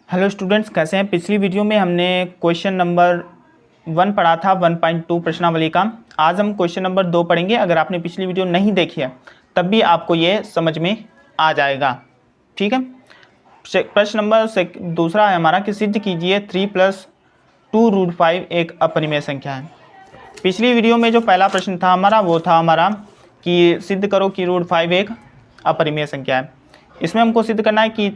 Hello students, कैसे हैं। पिछली वीडियो में हमने क्वेश्चन नंबर 1 पढ़ा था 1.2 प्रश्नावली का। आज हम क्वेश्चन नंबर 2 पढ़ेंगे। अगर आपने पिछली वीडियो नहीं देखी है तब भी आपको ये समझ में आ जाएगा। ठीक है। प्रश्न नंबर दूसरा है हमारा कि सिद्ध कीजिए 3+2√5 एक अपरिमेय संख्या है। पिछली वीडियो में जो पहला प्रश्न था हमारा वो था हमारा कि सिद्ध करो कि √5 एक अपरिमेय संख्या है। इसमें हमको सिद्ध करना है कि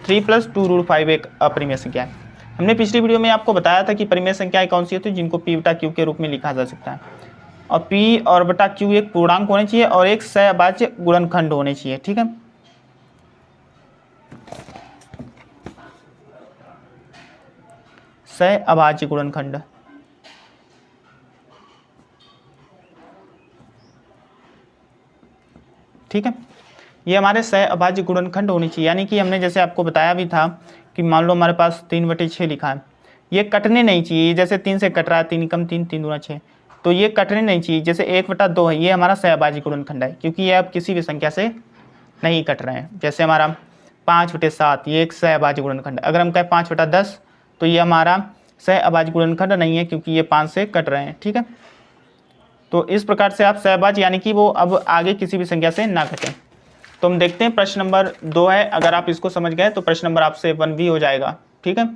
3+2√5 एक अपरिमेय संख्या है। हमने पिछली वीडियो में आपको बताया था कि परिमेय संख्याएं कौन सी होती है जिनको p बटा q के रूप में लिखा जा सकता है, और p और बटा q एक पूर्णांक होने चाहिए और एक सहअभाज्य गुणनखंड होने चाहिए। ठीक है। सहअभाज्य गुणनखंड। ठीक है, ये हमारे सहअभाज्य गुणनखंड होनी चाहिए। यानी कि हमने जैसे आपको बताया भी था कि मान लो हमारे पास 3/6 लिखा है, ये कटने नहीं चाहिए। जैसे 3 से कट रहा है, 3 कम 3, 3 दूना 6, तो ये कटने नहीं चाहिए। जैसे 1/2 है, ये हमारा सहअभाज्य गुणनखंड है क्योंकि ये अब किसी भी संख्या से नहीं कट रहे हैं। जैसे हमारा 5/7 ये एक सहअभाज्य गुणनखंड है। अगर हम कहें 5/10 तो ये हमारा सहअभाज्य गुणनखंड नहीं है क्योंकि ये 5 से कट रहे हैं। ठीक है, तो इस प्रकार से आप सहअभाज्य यानी कि वो अब आगे किसी भी संख्या से ना कटें। तो हम देखते हैं प्रश्न नंबर 2 है। अगर आप इसको समझ गए तो प्रश्न नंबर आपसे 1 भी हो जाएगा। ठीक है,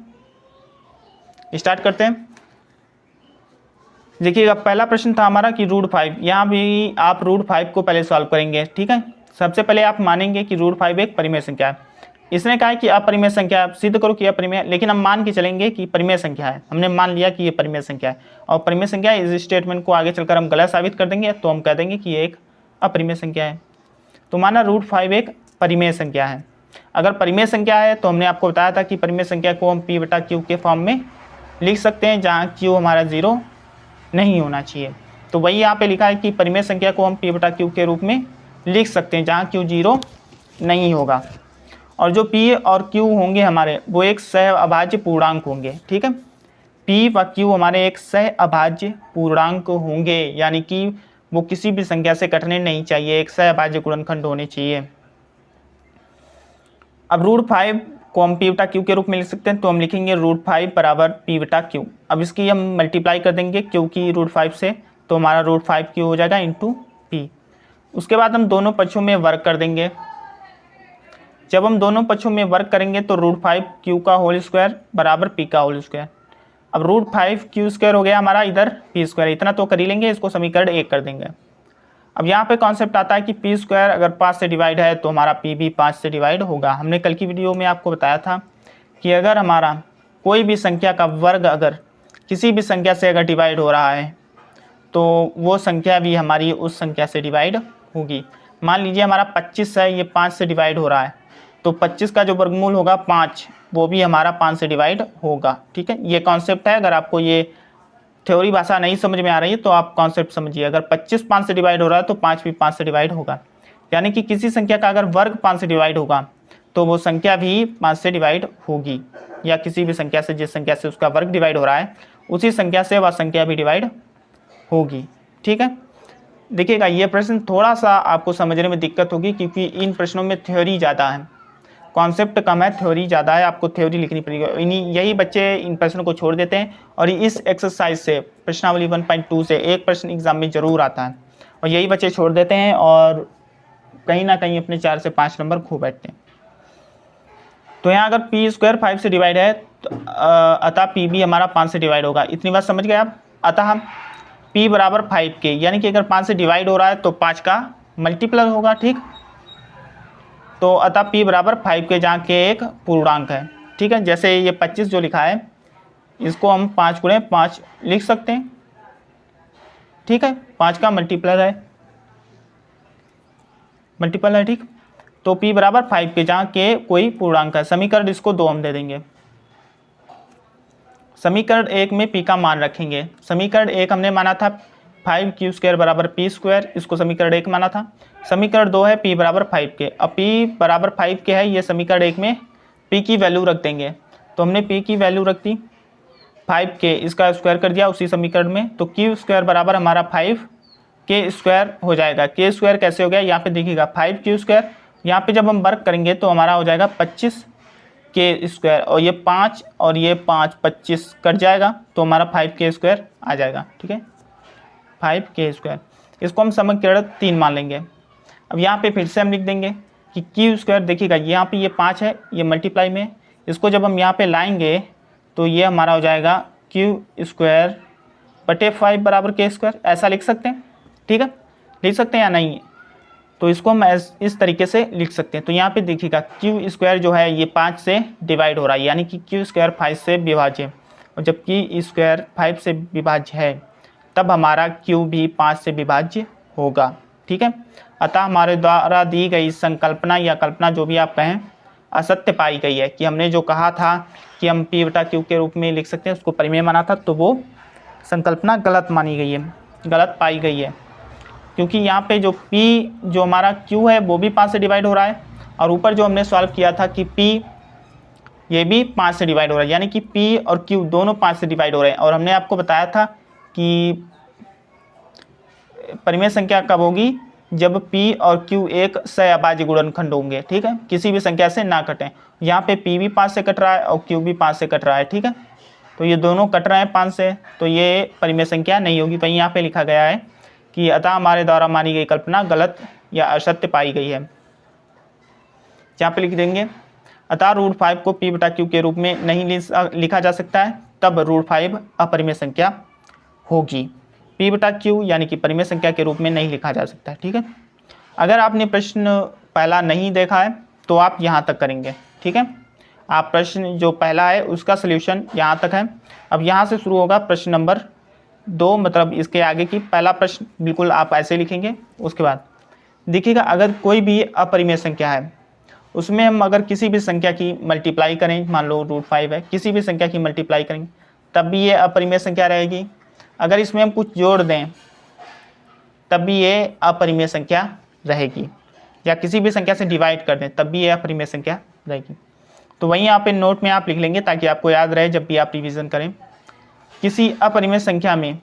स्टार्ट करते हैं। देखिएगा, पहला प्रश्न था हमारा कि √5। यहाँ भी आप √5 को पहले सॉल्व करेंगे। ठीक है, सबसे पहले आप मानेंगे कि √5 एक परिमेय संख्या है। इसने कहा है कि अपरिमेय संख्या सिद्ध करो कि अपरिमेय, लेकिन हम मान के चलेंगे कि परिमेय संख्या है। हमने मान लिया कि ये परिमेय संख्या है और परिमेय संख्या इस स्टेटमेंट को आगे चलकर हम गलत साबित कर देंगे, तो हम कह देंगे कि ये एक अपरिमेय संख्या है। तो माना √5 एक परिमेय संख्या है। अगर परिमेय संख्या है तो हमने आपको बताया था कि परिमेय संख्या को हम p बटा q के फॉर्म में लिख सकते हैं जहाँ q हमारा 0 नहीं होना चाहिए। तो वही यहाँ पे लिखा है कि परिमेय संख्या को हम p बटा q के रूप में लिख सकते हैं जहाँ q 0 नहीं होगा। और जो p और q होंगे हमारे वो एक सहअभाज्य पूर्णांक होंगे। ठीक है, p व q हमारे एक सहअभाज्य पूर्णांक होंगे, यानी कि वो किसी भी संख्या से कटने नहीं चाहिए, एक सहअभाज्य गुणनखंड होने चाहिए। अब √5 को हम p बटा q के रूप में लिख सकते हैं, तो हम लिखेंगे √5 बराबर p बटा q। अब इसकी हम मल्टीप्लाई कर देंगे क्योंकि √5 से, तो हमारा √5 q हो जाएगा इंटू p। उसके बाद हम दोनों पक्षों में वर्ग कर देंगे। जब हम दोनों पक्षों में वर्ग करेंगे तो √5 q का होल स्क्वायर बराबर p का होल स्क्वायर। अब √5 q² हो गया हमारा, इधर p², इतना तो कर ही लेंगे, इसको समीकरण 1 कर देंगे। अब यहाँ पे कॉन्सेप्ट आता है कि p² अगर 5 से डिवाइड है तो हमारा p भी 5 से डिवाइड होगा। हमने कल की वीडियो में आपको बताया था कि अगर हमारा कोई भी संख्या का वर्ग अगर किसी भी संख्या से अगर डिवाइड हो रहा है तो वो संख्या भी हमारी उस संख्या से डिवाइड होगी। मान लीजिए हमारा 25 है, ये 5 से डिवाइड हो रहा है, तो 25 का जो वर्गमूल होगा 5, वो भी हमारा 5 से डिवाइड होगा। ठीक है, ये कॉन्सेप्ट है। अगर आपको ये थ्योरी भाषा नहीं समझ में आ रही है तो आप कॉन्सेप्ट समझिए। अगर 25 5 से डिवाइड हो रहा है तो 5 भी 5 से डिवाइड होगा। यानी कि किसी संख्या का अगर वर्ग 5 से डिवाइड होगा तो वो संख्या भी 5 से डिवाइड होगी, या किसी भी संख्या से जिस संख्या से उसका वर्ग डिवाइड हो रहा है उसी संख्या से वह संख्या भी डिवाइड होगी। ठीक है, देखिएगा ये प्रश्न थोड़ा सा आपको समझने में दिक्कत होगी क्योंकि इन प्रश्नों में थ्योरी ज़्यादा है, कॉन्सेप्ट कम है, थ्योरी ज़्यादा है। आपको थ्योरी लिखनी पड़ेगी। यही बच्चे इन प्रश्नों को छोड़ देते हैं और इस एक्सरसाइज से प्रश्नावली 1.2 से एक प्रश्न एग्जाम में ज़रूर आता है और यही बच्चे छोड़ देते हैं और कहीं ना कहीं अपने 4 से 5 नंबर खो बैठते हैं। तो यहाँ अगर p² 5 से डिवाइड है तो अतः p भी हमारा 5 से डिवाइड होगा। इतनी बात समझ गए आप। अतः p बराबर 5 के, यानी कि अगर 5 से डिवाइड हो रहा है तो 5 का मल्टीप्लाई होगा। ठीक, तो अतः p बराबर 5 के, जहाँ के एक पूर्णांक है। ठीक है, जैसे ये 25 जो लिखा है इसको हम 5 गुणे 5 लिख सकते हैं। ठीक है, 5 का मल्टीप्लाई है। ठीक, तो p बराबर 5 के, जहाँ के कोई पूर्णांक है। समीकरण इसको 2 हम दे देंगे। समीकरण 1 में p का मान रखेंगे। समीकरण 1 हमने माना था 5q² बराबर p², इसको समीकरण 1 माना था। समीकरण 2 है p बराबर 5 के। अब p बराबर 5 के है, ये समीकरण 1 में p की वैल्यू रख देंगे। तो हमने p की वैल्यू रख दी 5 के, इसका स्क्वायर कर दिया उसी समीकरण में, तो q² बराबर हमारा 5k² हो जाएगा। k² कैसे हो गया, यहाँ पे देखिएगा 5q², यहाँ पे जब हम वर्क करेंगे तो हमारा हो जाएगा 25 के स्क्वायर, और ये 5 और ये 5 25 कट जाएगा तो हमारा 5k स्क्वायर आ जाएगा। ठीक है, 5k स्क्वायर, इसको हम समीकरण 3 मान लेंगे। अब यहाँ पे फिर से हम लिख देंगे कि क्यू स्क्वायर, देखिएगा यहाँ पे ये 5 है, ये मल्टीप्लाई में, इसको जब हम यहाँ पे लाएंगे तो ये हमारा हो जाएगा क्यू स्क्वायर बटे 5 बराबर के स्क्वायर, ऐसा लिख सकते हैं। ठीक है, लिख सकते हैं या नहीं, तो इसको हम इस तरीके से लिख सकते हैं। तो यहाँ पे देखिएगा क्यू स्क्वायर जो है ये 5 से डिवाइड हो रहा है, यानी कि क्यू स्क्वायर 5 से विभाज्य है, और जबकि स्क्वायर 5 से विभाज्य है तब हमारा क्यू भी 5 से विभाज्य होगा। ठीक है, अतः हमारे द्वारा दी गई संकल्पना या कल्पना जो भी आप कहें असत्य पाई गई है, कि हमने जो कहा था कि हम पी बटा क्यू के रूप में लिख सकते हैं, उसको परिमेय माना था, तो वो संकल्पना गलत मानी गई है, गलत पाई गई है। क्योंकि यहाँ पे जो P जो हमारा Q है वो भी 5 से डिवाइड हो रहा है, और ऊपर जो हमने सॉल्व किया था कि P ये भी 5 से डिवाइड हो रहा है, यानी कि P और Q दोनों 5 से डिवाइड हो रहे हैं। और हमने आपको बताया था कि परिमेय संख्या कब होगी, जब P और Q एक सहअभाज्य गुणनखंड होंगे। ठीक है, किसी भी संख्या से ना कटें। यहाँ पे P भी 5 से कट रहा है और Q भी 5 से कट रहा है। ठीक है, तो ये दोनों कट रहे हैं 5 से, तो ये परिमेय संख्या नहीं होगी। वहीं यहाँ पे लिखा गया है कि अतः हमारे द्वारा मानी गई कल्पना गलत या असत्य पाई गई है। यहाँ पे लिख देंगे अतः रूट 5 को P बटा Q के रूप में नहीं लिखा जा सकता है, तब रूट 5 अपरिमेय संख्या होगी। P बटा Q यानी कि परिमेय संख्या के रूप में नहीं लिखा जा सकता है। ठीक है, अगर आपने प्रश्न पहला नहीं देखा है तो आप यहाँ तक करेंगे। ठीक है, आप प्रश्न जो पहला है उसका सल्यूशन यहाँ तक है। अब यहाँ से शुरू होगा प्रश्न नंबर 2, मतलब इसके आगे की पहला प्रश्न बिल्कुल आप ऐसे लिखेंगे। उसके बाद देखिएगा, अगर कोई भी अपरिमेय संख्या है उसमें हम अगर किसी भी संख्या की मल्टीप्लाई करें, मान लो रूट 5 है, किसी भी संख्या की मल्टीप्लाई करेंगे तब भी ये अपरिमेय संख्या रहेगी। अगर इसमें हम कुछ जोड़ दें तब भी ये अपरिमेय संख्या रहेगी, या किसी भी संख्या से डिवाइड कर दें तब भी ये अपरिमेय संख्या रहेगी। तो वहीं यहाँ पे नोट में आप लिख लेंगे ताकि आपको याद रहे जब भी आप रिवीजन करें। किसी अपरिमेय संख्या में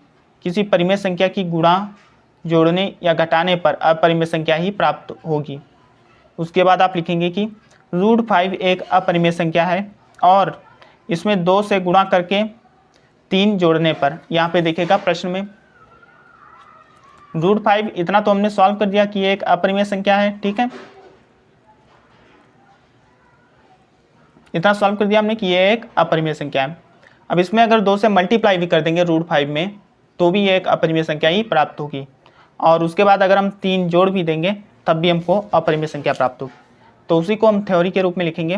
किसी परिमेय संख्या की गुणा जोड़ने या घटाने पर अपरिमेय संख्या ही प्राप्त होगी। उसके बाद आप लिखेंगे कि रूट 5 एक अपरिमेय संख्या है और इसमें 2 से गुणा करके 3 जोड़ने पर, यहाँ पे देखिएगा प्रश्न में रूट 5 इतना तो हमने सॉल्व कर दिया कि ये एक अपरिमेय संख्या है। ठीक है, इतना सॉल्व कर दिया हमने कि ये एक अपरिमेय संख्या है। अब इसमें अगर 2 से मल्टीप्लाई भी कर देंगे रूट 5 में तो भी ये एक अपरिमेय संख्या ही प्राप्त होगी, और उसके बाद अगर हम 3 जोड़ भी देंगे तब भी हमको अपरिमेय संख्या प्राप्त होगी। तो उसी को हम थ्योरी के रूप में लिखेंगे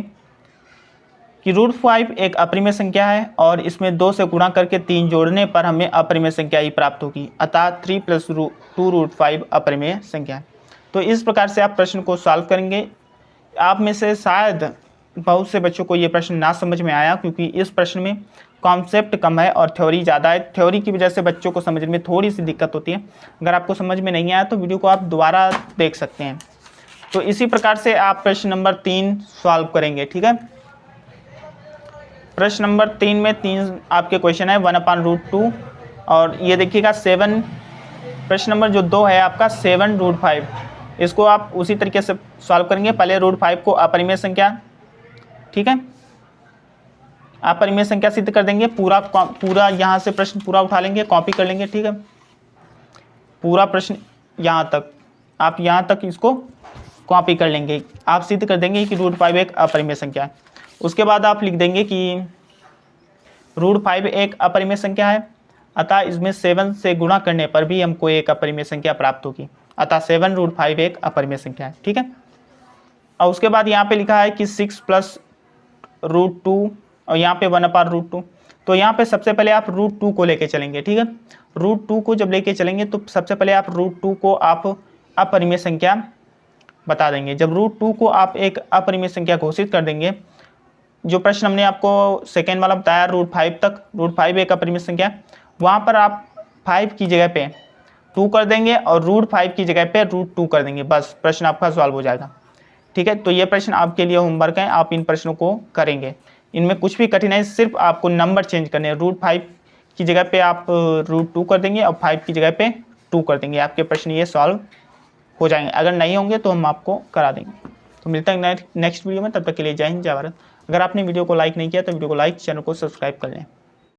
कि रूट 5 एक अपरिमेय संख्या है और इसमें 2 से गुणा करके 3 जोड़ने पर हमें अपरिमेय संख्या ही प्राप्त होगी, अतः 3 + 2 रूट 5 अपरिमेय संख्या है। तो इस प्रकार से आप प्रश्न को सॉल्व करेंगे। आप में से शायद बहुत से बच्चों को ये प्रश्न ना समझ में आया, क्योंकि इस प्रश्न में कॉन्सेप्ट कम है और थ्योरी ज़्यादा है। थ्योरी की वजह से बच्चों को समझने में थोड़ी सी दिक्कत होती है। अगर आपको समझ में नहीं आया तो वीडियो को आप दोबारा देख सकते हैं। तो इसी प्रकार से आप प्रश्न नंबर 3 सॉल्व करेंगे। ठीक है, प्रश्न नंबर 3 में 3 आपके क्वेश्चन है 1/√2, और ये देखिएगा 7। प्रश्न नंबर जो 2 है आपका 7 रूट 5, इसको आप उसी तरीके से सॉल्व करेंगे। पहले रूट 5 को अपरिमेय संख्या, ठीक है, अपरिमेय संख्या सिद्ध कर देंगे। पूरा यहाँ से प्रश्न पूरा उठा लेंगे, कॉपी कर लेंगे। ठीक है, पूरा प्रश्न यहाँ तक, आप यहाँ तक इसको कॉपी कर लेंगे। आप सिद्ध कर देंगे कि रूट 5 एक अपरिमेय संख्या है। उसके बाद आप लिख देंगे कि रूट 5 एक अपरिमेय संख्या है, अतः इसमें 7 से गुणा करने पर भी हमको एक अपरिमेय संख्या प्राप्त होगी, अतः 7 रूट 5 एक अपरिमेय संख्या है। ठीक है, और उसके बाद यहाँ पे लिखा है कि 6 + √2 और यहाँ पे 1/√2। तो यहाँ पे सबसे पहले आप √2 को लेके चलेंगे। ठीक है, √2 को जब लेके चलेंगे तो सबसे पहले आप √2 को आप अपरिमेय संख्या बता देंगे। जब √2 को आप एक अपरिमेय संख्या घोषित कर देंगे, जो प्रश्न हमने आपको सेकेंड वाला बताया रूट 5 तक, रूट 5 एक अपरिमेय संख्या, वहाँ पर आप 5 की जगह पे 2 कर देंगे और रूट 5 की जगह पे √2 कर देंगे, बस प्रश्न आपका सॉल्व हो जाएगा। ठीक है, तो ये प्रश्न आपके लिए होमवर्क है, आप इन प्रश्नों को करेंगे। इनमें कुछ भी कठिनाई, सिर्फ आपको नंबर चेंज करने हैं। रूट 5 की जगह पे आप √2 कर देंगे और 5 की जगह पे 2 कर देंगे, आपके प्रश्न ये सॉल्व हो जाएंगे। अगर नहीं होंगे तो हम आपको करा देंगे। तो मिलता है नेक्स्ट वीडियो में, तब तक के लिए जय हिंद जय भारत। अगर आपने वीडियो को लाइक नहीं किया तो वीडियो को लाइक, चैनल को सब्सक्राइब कर लें।